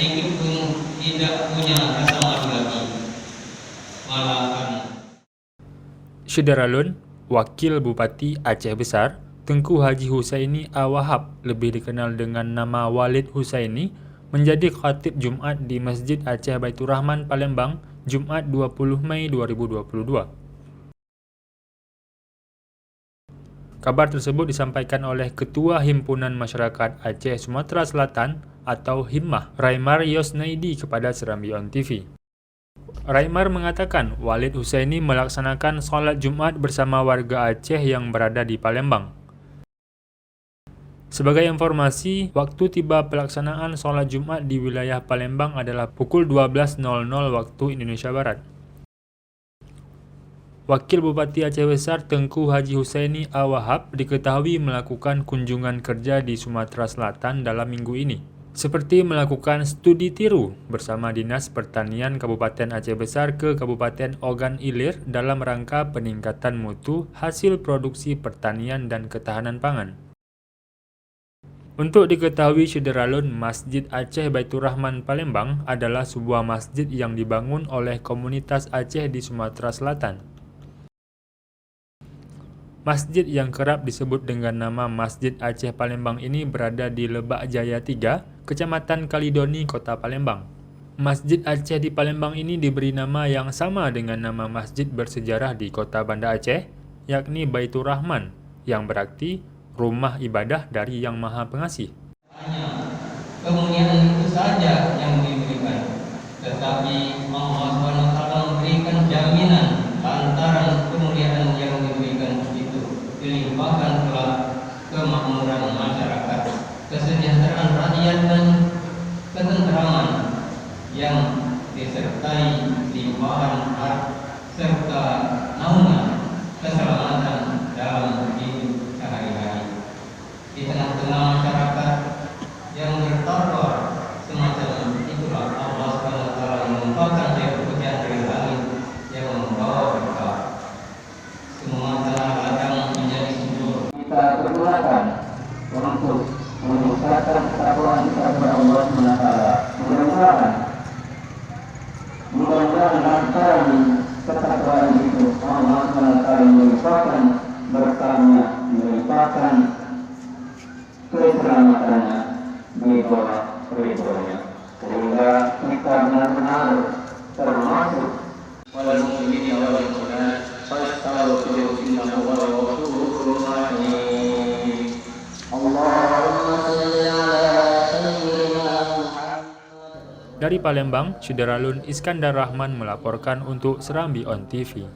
sedikit pun tidak punya rasa malu lagi, malahan. Syederalun, Wakil Bupati Aceh Besar, Tengku Haji Husaini Awahab, lebih dikenal dengan nama Walid Husaini, menjadi khatib Jumat di Masjid Aceh Baitur Rahman, Palembang, Jumat 20 Mei 2022. Kabar tersebut disampaikan oleh Ketua Himpunan Masyarakat Aceh Sumatera Selatan atau HIMMAH, Raimar Yosnaidi kepada Serambi On TV. Raimar mengatakan Walid Husaini melaksanakan sholat Jumat bersama warga Aceh yang berada di Palembang. Sebagai informasi, waktu tiba pelaksanaan sholat Jumat di wilayah Palembang adalah pukul 12.00 waktu Indonesia Barat. Wakil Bupati Aceh Besar Tengku Haji Husaini Awahab diketahui melakukan kunjungan kerja di Sumatera Selatan dalam minggu ini, seperti melakukan studi tiru bersama Dinas Pertanian Kabupaten Aceh Besar ke Kabupaten Ogan Ilir dalam rangka peningkatan mutu hasil produksi pertanian dan ketahanan pangan. Untuk diketahui Syederalun, Masjid Aceh Baitur Rahman Palembang adalah sebuah masjid yang dibangun oleh komunitas Aceh di Sumatera Selatan. Masjid yang kerap disebut dengan nama Masjid Aceh Palembang ini berada di Lebak Jaya 3, Kecamatan Kalidoni, Kota Palembang. Masjid Aceh di Palembang ini diberi nama yang sama dengan nama masjid bersejarah di Kota Banda Aceh, yakni Baitur Rahman, yang berarti rumah ibadah dari Yang Maha Pengasih. Hanya kemuliaan itu saja yang diberikan, tetapi Allah SWT memberikan jaminan lantaran kemuliaan yang diberikan dilimpahkan kelak kemakmuran masyarakat, kesejahteraan rakyat dan ketenteraman yang disertai limpahan serta naungan keselamatan dalam hidup sehari-hari. Di tengah-tengah masyarakat yang bertakwa semacam itulah Allah SWT menumpahkan air hujan dari langit yang membawa berkah. Semua tanah ladang menjadi subur. Kita pergunakan untuk meningkatkan ketakwaan kita kepada Allah SWT. Mudah-mudahan lantaran ketakwaan itu Allah SWT melimpahkan berkahnya, melimpahkan keselamatannya di bawah ridhonya, sehingga kita benar-benar termasuk wal mu'minin wal mu'minat fastaghfiru innahu huwal ghafurur rahim. Allahumma shalli ala sayyidina Muhammad. Dari Palembang, Syederalun Iskandar Rahman melaporkan untuk Serambi On TV.